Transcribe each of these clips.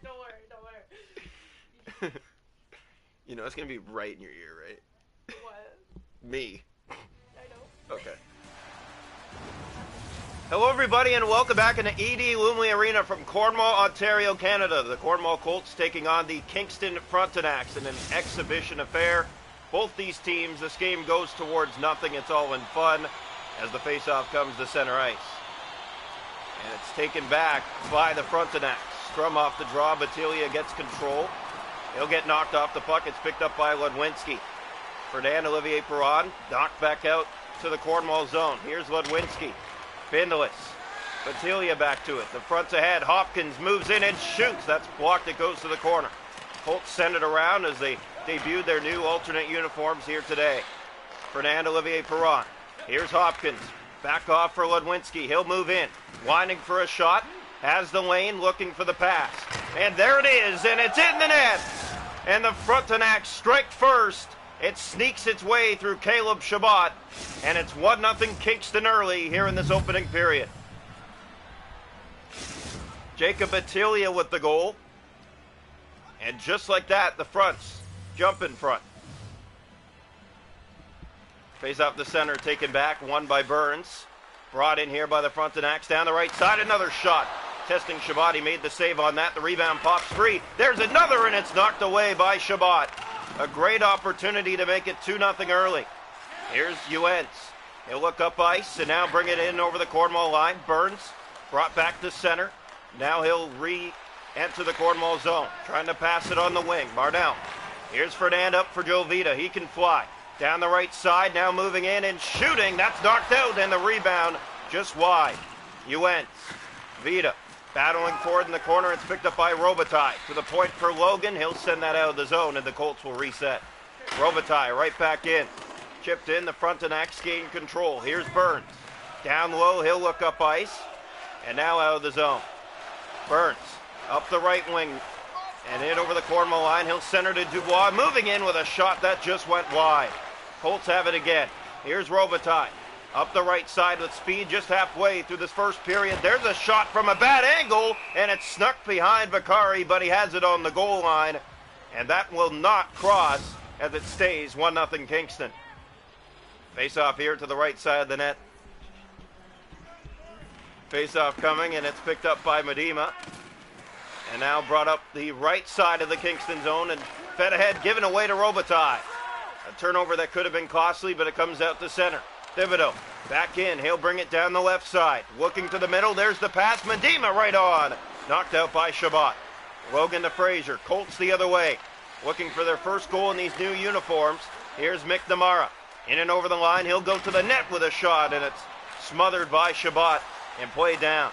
Don't worry, don't worry. You know it's gonna be right in your ear, right? What? Me. I know. Okay. Hello, everybody, and welcome back into ED Lumley Arena from Cornwall, Ontario, Canada. The Cornwall Colts taking on the Kingston Frontenacs in an exhibition affair. Both these teams, this game goes towards nothing. It's all in fun as the faceoff comes to center ice. And it's taken back by the Frontenacs. Scrum off the draw. Batilia gets control. He'll get knocked off the puck. It's picked up by Ludwinski. Fernand Olivier Perron knocked back out to the Cornwall zone. Here's Ludwinski. Bindless. Batilia back to it. The front's ahead. Hopkins moves in and shoots. That's blocked. It goes to the corner. Colts send it around as they debuted their new alternate uniforms here today. Fernand Olivier Perron. Here's Hopkins. Back off for Ludwinski. He'll move in. Winding for a shot. Has the lane looking for the pass. And there it is. And it's in the net. And the Frontenacs strike first. It sneaks its way through Caleb Chabot, and it's 1-0 Kingston early here in this opening period. Jacob Batilia with the goal. And just like that, the fronts jump in front. Face off the center, taken back, won by Burns. Brought in here by the Frontenacs down the right side, another shot. Testing Chabot, he made the save on that. The rebound pops free. There's another, and it's knocked away by Chabot. A great opportunity to make it 2-0 early. Here's Uentz. He'll look up ice and now bring it in over the Cornwall line. Burns brought back to center. Now he'll re-enter the Cornwall zone. Trying to pass it on the wing. Marnell. Here's Fernand up for Joe Vita. He can fly. Down the right side. Now moving in and shooting. That's knocked out, and the rebound just wide. Uentz. Vita. Battling forward in the corner, it's picked up by Robitaille. To the point for Logan, he'll send that out of the zone, and the Colts will reset. Robitaille right back in. Chipped in, the Frontenacs gain control. Here's Burns. Down low, he'll look up ice. And now out of the zone. Burns up the right wing. And in over the Cornwall line, he'll center to Dubois. Moving in with a shot that just went wide. Colts have it again. Here's Robitaille. Up the right side with speed just halfway through this first period. There's a shot from a bad angle, and it's snuck behind Vakari, but he has it on the goal line. And that will not cross as it stays 1-0 Kingston. Face off here to the right side of the net. Face off coming, and it's picked up by Medema. And now brought up the right side of the Kingston zone and fed ahead, given away to Robitaille. A turnover that could have been costly, but it comes out to center. Thibodeau back in. He'll bring it down the left side. Looking to the middle. There's the pass. Medema right on. Knocked out by Chabot. Logan to Fraser. Colts the other way. Looking for their first goal in these new uniforms. Here's McNamara. In and over the line. He'll go to the net with a shot, and it's smothered by Chabot and played down.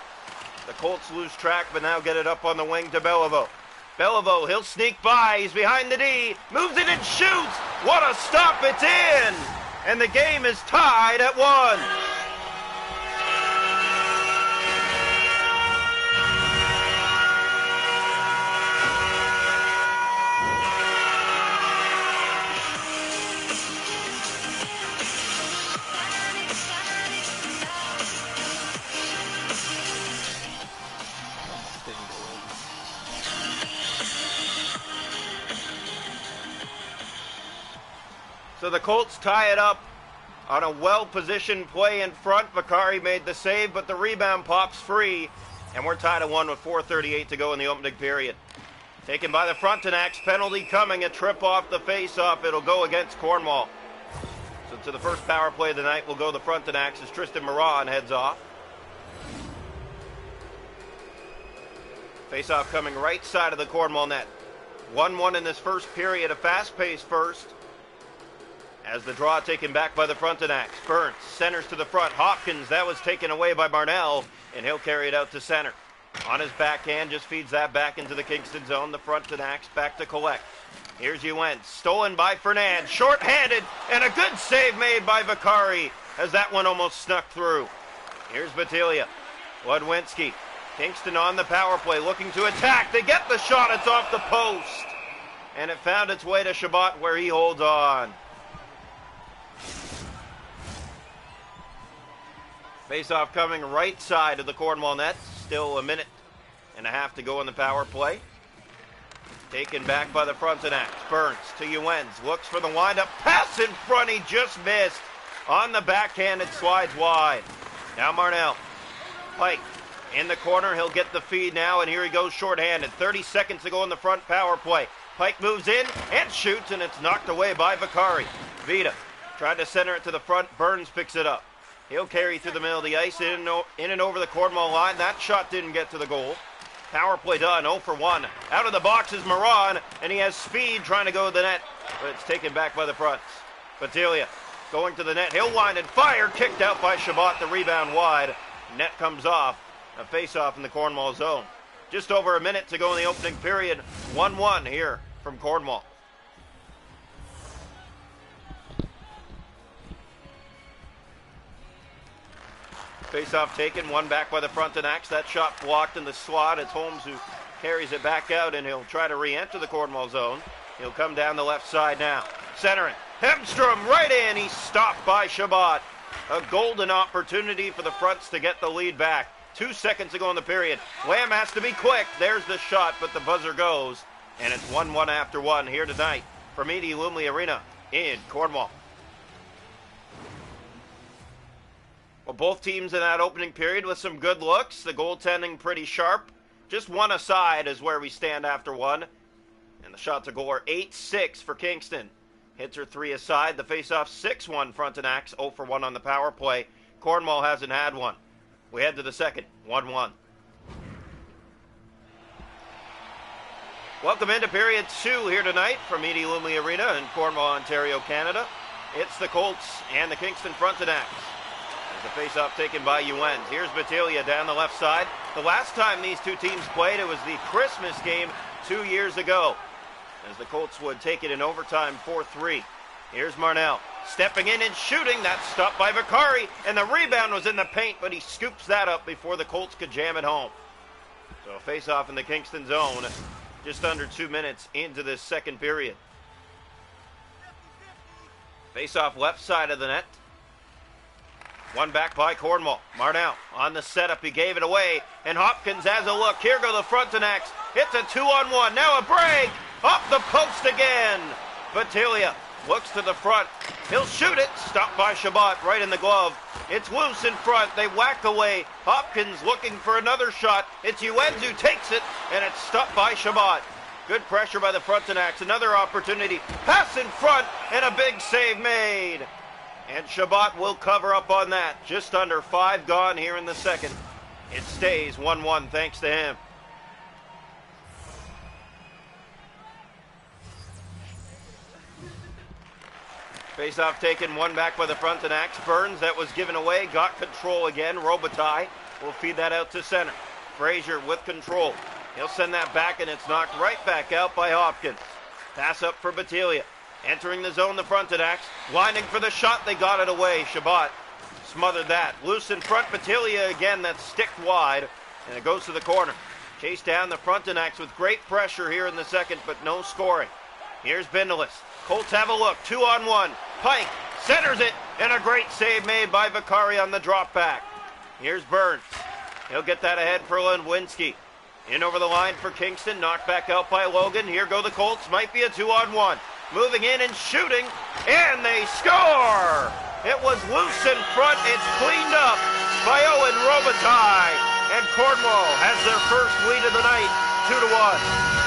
The Colts lose track, but now get it up on the wing to Beliveau. Beliveau, he'll sneak by. He's behind the D. Moves it and shoots. What a stop. It's in. And the game is tied at 1. So the Colts tie it up on a well-positioned play in front. Vakari made the save, but the rebound pops free, and we're tied at 1 with 4:38 to go in the opening period. Taken by the Frontenacs, penalty coming, a trip off the face-off. It'll go against Cornwall. So to the first power play of the night will go the Frontenacs as Tristan Moran heads off. Face-off coming right side of the Cornwall net. 1-1 in this first period, a fast-paced first. As the draw taken back by the Frontenacs. Burns centers to the front. Hopkins, that was taken away by Marnell, and he'll carry it out to center. On his backhand, just feeds that back into the Kingston zone. The Frontenacs back to collect. Here's Uentz, stolen by Fernand, short-handed, and a good save made by Vakari as that one almost snuck through. Here's Batilia. Ludwinski. Kingston on the power play, looking to attack. They get the shot, it's off the post. And it found its way to Chabot where he holds on. Face-off coming right side of the Cornwall net. Still a minute and a half to go in the power play. Taken back by the Frontenacs. Burns to Ewens. Looks for the windup. Pass in front. He just missed. On the backhand, it slides wide. Now Marnell. Pike in the corner. He'll get the feed now, and here he goes shorthanded. 30 seconds to go in the front power play. Pike moves in and shoots, and it's knocked away by Vakari. Vida tried to center it to the front. Burns picks it up. He'll carry through the middle of the ice, in and over the Cornwall line. That shot didn't get to the goal. Power play done, 0 for 1. Out of the box is Moran, and he has speed trying to go to the net, but it's taken back by the fronts. Battaglia going to the net. He'll wind and fire. Kicked out by Chabot. The rebound wide. Net comes off. A face-off in the Cornwall zone. Just over a minute to go in the opening period. 1-1 here from Cornwall. Face-off taken, one back by the Frontenacs. That shot blocked in the slot. It's Holmes who carries it back out, and he'll try to re-enter the Cornwall zone. He'll come down the left side now. Centering. Hemstrom right in. He's stopped by Chabot. A golden opportunity for the fronts to get the lead back. 2 seconds to go in the period. Lamb has to be quick. There's the shot, but the buzzer goes. And it's 1-1 after 1 here tonight from Edie Lumley Arena in Cornwall. Well, both teams in that opening period with some good looks. The goaltending pretty sharp. Just one aside is where we stand after one. And the shots to goal are 8-6 for Kingston. Hits are 3 aside. The faceoff 6-1 Frontenacs. 0 for 1 on the power play. Cornwall hasn't had one. We head to the second. 1-1. Welcome into period 2 here tonight from Edie Lumley Arena in Cornwall, Ontario, Canada. It's the Colts and the Kingston Frontenacs. The face-off taken by Ewens. Here's Battaglia down the left side. The last time these two teams played, it was the Christmas game 2 years ago, as the Colts would take it in overtime 4-3. Here's Marnell stepping in and shooting. That's stopped by Vakari, and the rebound was in the paint, but he scoops that up before the Colts could jam it home. So a face-off in the Kingston zone just under 2 minutes into this second period. Face-off left side of the net. One back by Cornwall. Marnell on the setup. He gave it away. And Hopkins has a look. Here go the Frontenacs. It's a 2-on-1. Now a break. Off the post again. Battaglia looks to the front. He'll shoot it. Stopped by Chabot right in the glove. It's loose in front. They whack away. Hopkins looking for another shot. It's Ewens who takes it. And it's stopped by Chabot. Good pressure by the Frontenacs. Another opportunity. Pass in front. And a big save made. And Chabot will cover up on that. Just under 5 gone here in the second. It stays 1-1 thanks to him. Face-off taken, one back by the Frontenacs. Burns, that was given away, got control again. Robitaille will feed that out to center. Frazier with control. He'll send that back, and it's knocked right back out by Hopkins. Pass up for Battaglia. Entering the zone, the Frontenacs. Winding for the shot, they got it away. Chabot smothered that. Loose in front, Battaglia again, that's sticked wide, and it goes to the corner. Chased down the Frontenacs with great pressure here in the second, but no scoring. Here's Bindelis. Colts have a look, 2-on-1. Pike centers it, and a great save made by Vakari on the drop back. Here's Burns. He'll get that ahead for Lindwinski. In over the line for Kingston, knocked back out by Logan. Here go the Colts, might be a 2-on-1. Moving in and shooting, and they score! It was loose in front, it's cleaned up by Owen Robitaille, and Cornwall has their first lead of the night, 2-1.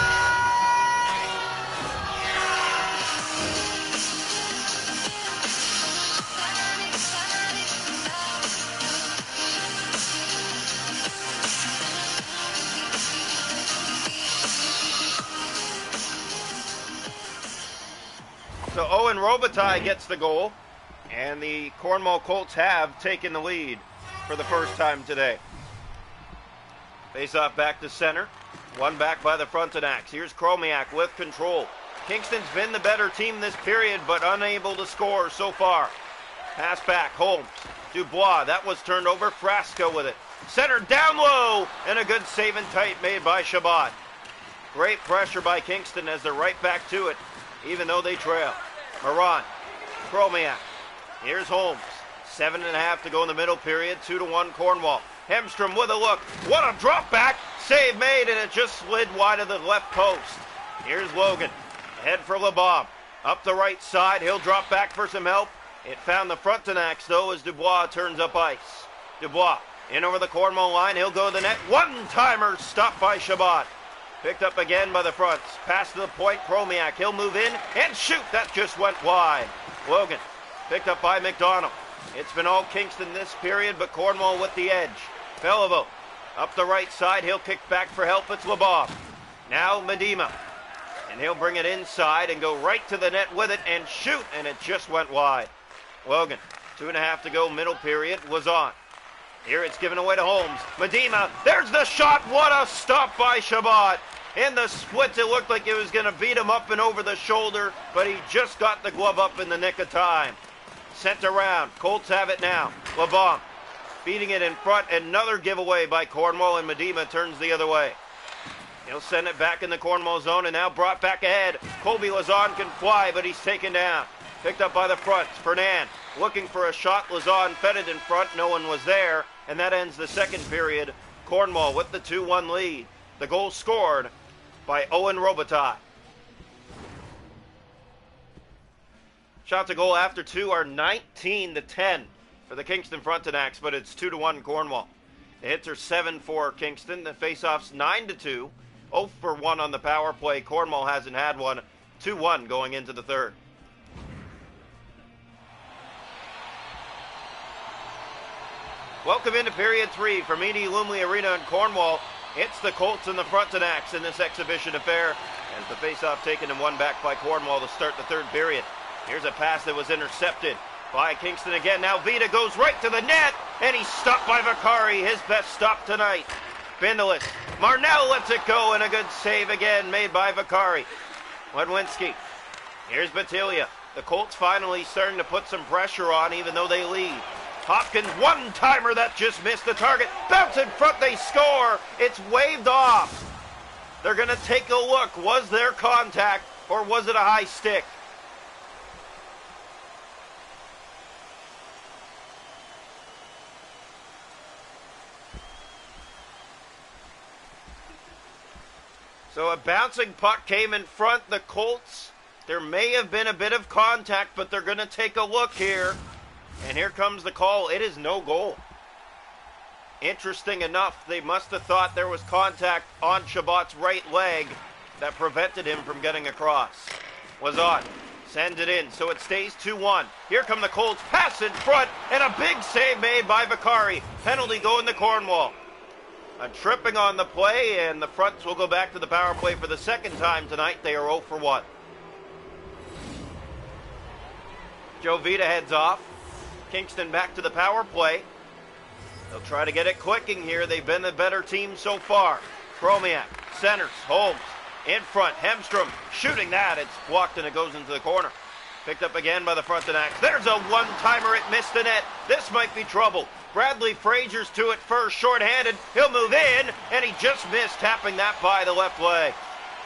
So Owen Robitaille gets the goal, and the Cornwall Colts have taken the lead for the first time today. Face-off back to center. One back by the Frontenacs. Here's Chromiak with control. Kingston's been the better team this period, but unable to score so far. Pass back, Holmes. Dubois, that was turned over. Frasco with it. Center down low, and a good save and tight made by Chabot. Great pressure by Kingston as they're right back to it, even though they trail. Moran, Chromiak. Here's Holmes. 7.5 to go in the middle period. 2-1 Cornwall. Hemstrom with a look. What a drop back. Save made, and it just slid wide of the left post. Here's Logan. Ahead for LeBomb. Up the right side. He'll drop back for some help. It found the Frontenacs, though, as Dubois turns up ice. Dubois in over the Cornwall line. He'll go to the net. One-timer stopped by Chabot. Picked up again by the fronts. Pass to the point. Chromiak. He'll move in and shoot. That just went wide. Logan picked up by McDonald. It's been all Kingston this period, but Cornwall with the edge. Beliveau up the right side. He'll kick back for help. It's LeBomb. Now Medema. And he'll bring it inside and go right to the net with it and shoot, and it just went wide. Logan, 2.5 to go, middle period, was on. Here it's given away to Holmes. Medema, there's the shot. What a stop by Chabot. In the splits, it looked like it was going to beat him up and over the shoulder, but he just got the glove up in the nick of time. Sent around. Colts have it now. LeBomb beating it in front. Another giveaway by Cornwall, and Medema turns the other way. He'll send it back in the Cornwall zone and now brought back ahead. Colby Lazon can fly, but he's taken down. Picked up by the fronts. Fernand looking for a shot. Lazon fed it in front. No one was there. And that ends the second period. Cornwall with the 2-1 lead. The goal scored by Owen Robitaille. Shots a goal after two are 19-10 for the Kingston Frontenacs, but it's 2-1 Cornwall. The hits are 7 for Kingston. The faceoffs 9-2. 0 for 1 on the power play. Cornwall hasn't had one. 2-1 going into the third. Welcome into period 3 from Edie Lumley Arena in Cornwall. It's the Colts and the Frontenacs in this exhibition affair as the faceoff taken and won back by Cornwall to start the third period. Here's a pass that was intercepted by Kingston again. Now Vita goes right to the net, and he's stopped by Vakari, his best stop tonight. Bindelis. Marnell lets it go, and a good save again made by Vakari. Ledwinski. Here's Batilia. The Colts finally starting to put some pressure on, even though they lead. Hopkins, one-timer that just missed the target. Bounce in front, they score. It's waved off. They're going to take a look. Was there contact, or was it a high stick? So a bouncing puck came in front. The Colts, there may have been a bit of contact, but they're going to take a look here. And here comes the call. It is no goal. Interesting enough, they must have thought there was contact on Chabot's right leg that prevented him from getting across. Was on. Sends it in, so it stays 2-1. Here come the Colts. Pass in front, and a big save made by Vakari. Penalty going to Cornwall. A tripping on the play, and the fronts will go back to the power play for the second time tonight. They are 0 for 1. Joe Vita heads off. Kingston back to the power play. They'll try to get it clicking here. They've been the better team so far. Chromiak, centers, Holmes, in front, Hemstrom, shooting that. It's blocked and it goes into the corner. Picked up again by the Frontenacs. There's a one-timer. It missed the net. This might be trouble. Bradley Frazier's to it first, short-handed. He'll move in, and he just missed, tapping that by the left leg.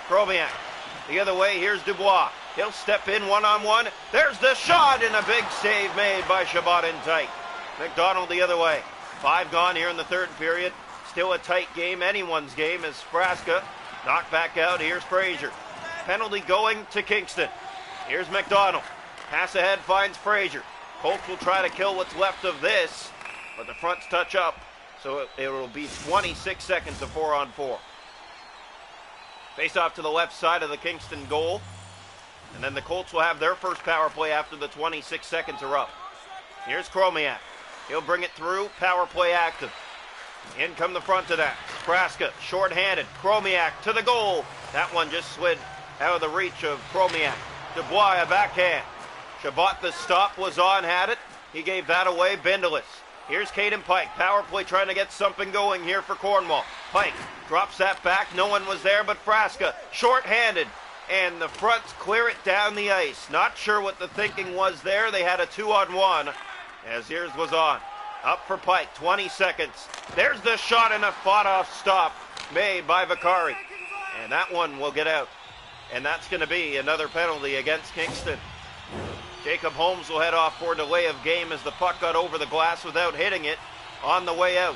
Chromiak, the other way. Here's Dubois. He'll step in one-on-one. There's the shot, and a big save made by Chabot in tight. McDonald the other way. 5 gone here in the third period. Still a tight game, anyone's game, as Frasca knocked back out. Here's Frazier. Penalty going to Kingston. Here's McDonald. Pass ahead finds Frazier. Colts will try to kill what's left of this, but the fronts touch up, so it will be 26 seconds of 4-on-4. Face off to the left side of the Kingston goal. And then the Colts will have their first power play after the 26 seconds are up. Here's Chromiak. He'll bring it through. Power play active. In come the Frontenacs. Frasca, short-handed. Chromiak to the goal. That one just slid out of the reach of Chromiak. Dubois, a backhand. Chabot, the stop, was on, had it. He gave that away. Bindelis. Here's Caden Pike. Power play trying to get something going here for Cornwall. Pike drops that back. No one was there but Frasca. Short-handed. And the fronts clear it down the ice. Not sure what the thinking was there. They had a 2-on-1 as yours was on. Up for Pike, 20 seconds. There's the shot and a fought-off stop made by Vakari. And that one will get out. And that's going to be another penalty against Kingston. Jacob Holmes will head off for delay of game as the puck got over the glass without hitting it on the way out.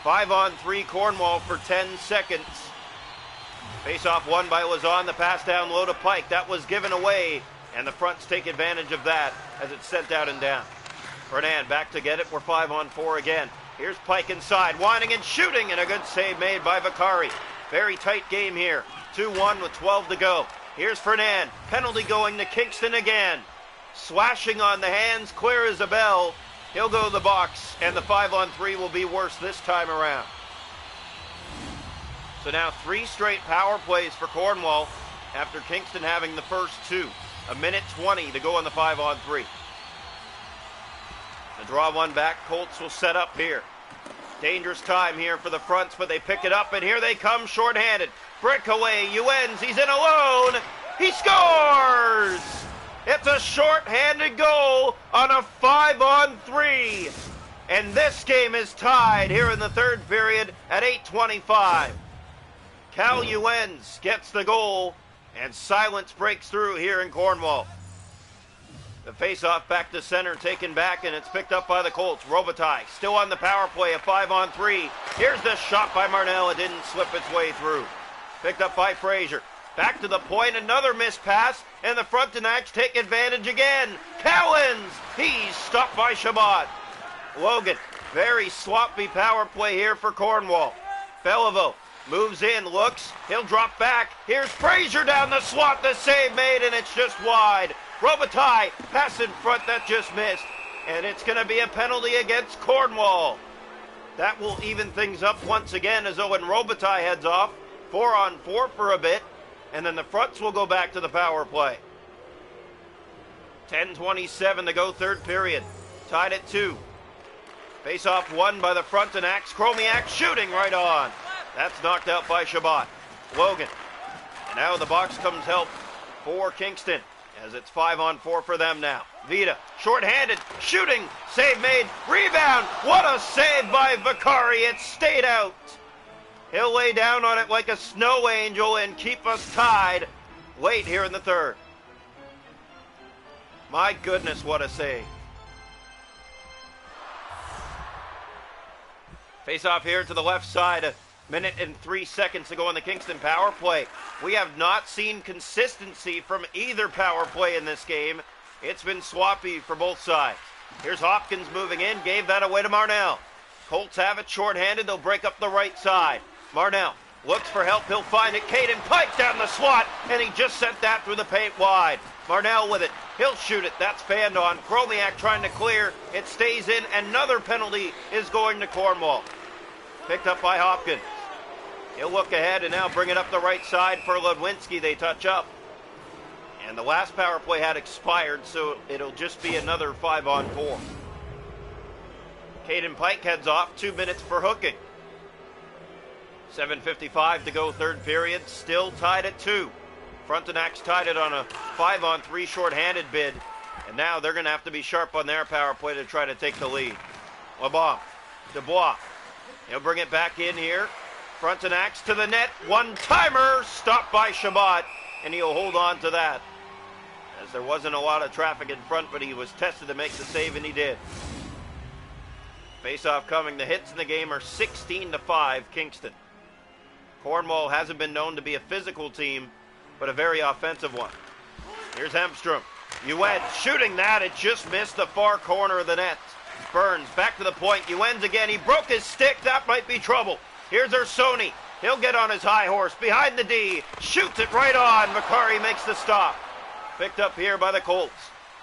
5-on-3 Cornwall for 10 seconds. Face-off won by Lazon. The pass down low to Pike. That was given away, and the fronts take advantage of that as it's sent out and down. Fernand back to get it. We're 5-on-4 again. Here's Pike inside, winding and shooting, and a good save made by Vakari. Very tight game here. 2-1 with 12 to go. Here's Fernand. Penalty going to Kingston again. Slashing on the hands, clear as a bell. He'll go to the box, and the 5-on-3 will be worse this time around. So now 3 straight power plays for Cornwall after Kingston having the first 2. 1:20 to go on the 5-on-3. The draw one back. Colts will set up here. Dangerous time here for the fronts, but they pick it up, and here they come shorthanded. Breakaway, Uens, he's in alone. He scores! It's a shorthanded goal on a 5-on-3. And this game is tied here in the third period at 8:25. Cal Uens gets the goal, and silence breaks through here in Cornwall. The face-off back to center, taken back, and it's picked up by the Colts. Robitaille still on the power play, a 5-on-3. Here's the shot by Marnell. It didn't slip its way through. Picked up by Fraser. Back to the point, another missed pass, and the Frontenacs take advantage again. Cowens, he's stopped by Shabbat. Logan, very sloppy power play here for Cornwall. Beliveau moves in, looks, he'll drop back. Here's Fraser down the slot, the save made, and it's just wide. Robitaille, pass in front, that just missed. And it's going to be a penalty against Cornwall. That will even things up once again as Owen Robitaille heads off. 4-on-4 for a bit. And then the fronts will go back to the power play. 10:27 to go, third period. Tied at 2. Face-off won by the Frontenacs. Chromiak shooting right on. That's knocked out by Shabbat. Logan. And now the box comes help for Kingston, as it's 5-on-4 for them now. Vida, short-handed, shooting, save made, rebound. What a save by Vakari. It stayed out. He'll lay down on it like a snow angel and keep us tied late here in the third. My goodness, what a save. Face off here to the left side. 1:03 to go on the Kingston power play. We have not seen consistency from either power play in this game. It's been sloppy for both sides. Here's Hopkins moving in, gave that away to Marnell. Colts have it shorthanded, they'll break up the right side. Marnell looks for help, he'll find it. Caden Pike down the slot, and he just sent that through the paint wide. Marnell with it, he'll shoot it, that's fanned on. Chromiak trying to clear, it stays in. Another penalty is going to Cornwall. Picked up by Hopkins. He'll look ahead and now bring it up the right side for Ludwinski. They touch up. And the last power play had expired, so it'll just be another 5-on-4. Caden Pike heads off, 2 minutes for hooking. 7:55 to go, third period. Still tied at 2. Frontenacs tied it on a 5-on-3 shorthanded bid. And now they're going to have to be sharp on their power play to try to take the lead. LeBlanc, Dubois. He'll bring it back in here. Frontenacs to the net. One-timer stopped by Shabbat, and he'll hold on to that, as there wasn't a lot of traffic in front, but he was tested to make the save, and he did. Face-off coming. The hits in the game are 16-5 Kingston. Cornwall hasn't been known to be a physical team, but a very offensive one. Here's Hemstrom. Uens shooting that. It just missed the far corner of the net. Burns back to the point. Uens again. He broke his stick. That might be trouble. Here's Ursoni. He'll get on his high horse behind the D. Shoots it right on. Vakari makes the stop. Picked up here by the Colts.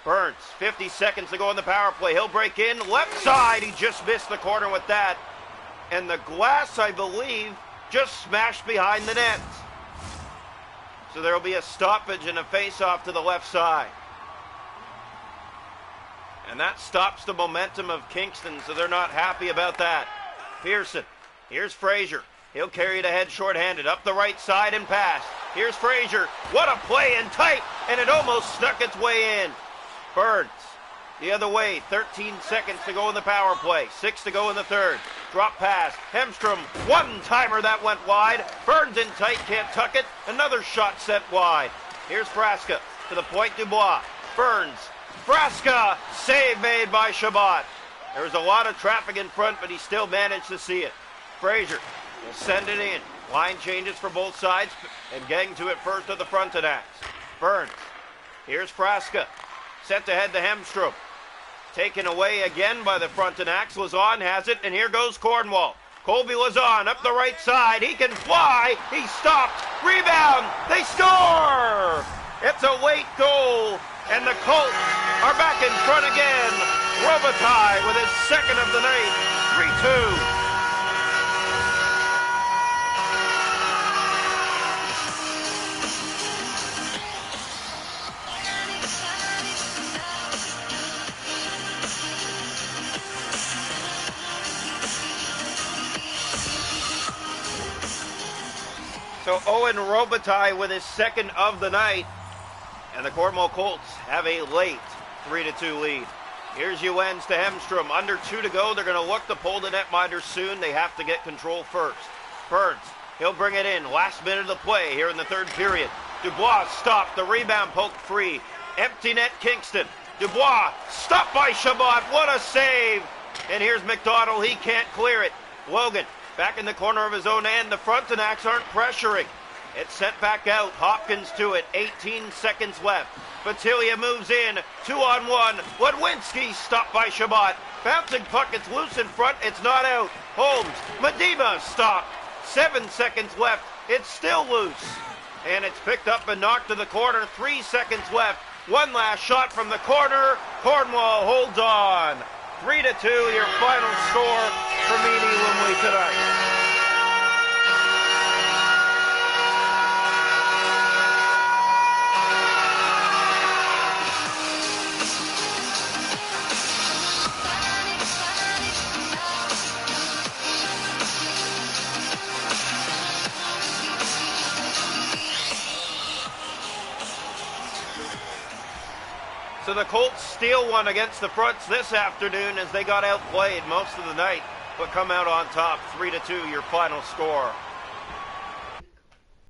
Burns, 50 seconds to go on the power play. He'll break in. Left side. He just missed the corner with that. And the glass, I believe, just smashed behind the net. So there will be a stoppage and a face-off to the left side. And that stops the momentum of Kingston, so they're not happy about that. Pearson. Here's Fraser. He'll carry it ahead shorthanded. Up the right side and pass. Here's Fraser. What a play in tight, and it almost snuck its way in. Burns. The other way. 13 seconds to go in the power play. 6 to go in the third. Drop pass. Hemstrom. One-timer that went wide. Burns in tight. Can't tuck it. Another shot sent wide. Here's Frasca. To the point, Dubois. Burns. Frasca. Save made by Shabbat. There was a lot of traffic in front, but he still managed to see it. Frazier will send it in. Line changes for both sides, and getting to it first of the Frontenacs. Burns. Here's Frasca. Sent ahead to Hemstrom. Taken away again by the Frontenacs. Lazon has it, and here goes Cornwall. Colby Lazon up the right side. He can fly. He stopped. Rebound. They score! It's a late goal, and the Colts are back in front again. Robitaille with his second of the night. 3-2. So Owen Robitaille with his second of the night, and the Cornwall Colts have a late 3-2 lead. Here's Ewens to Hemstrom. Under 2 to go. They're going to look to pull the netminder soon. They have to get control first. Burns, he'll bring it in. Last minute of the play here in the third period. Dubois stopped. The rebound poked free. Empty net Kingston. Dubois stopped by Chabot. What a save. And here's McDonald. He can't clear it. Logan back in the corner of his own end. The Frontenacs aren't pressuring. It's sent back out. Hopkins to it. 18 seconds left. Batilia moves in. 2-on-1. Ledwinski stopped by Chabot. Bouncing puck. It's loose in front. It's not out. Holmes. Medema stopped. 7 seconds left. It's still loose. And it's picked up and knocked to the corner. 3 seconds left. One last shot from the corner. Cornwall holds on. 3-2, your final score for Meany Lumley tonight. So the Colts steal one against the Fronts this afternoon as they got outplayed most of the night, but come out on top. 3-2, your final score.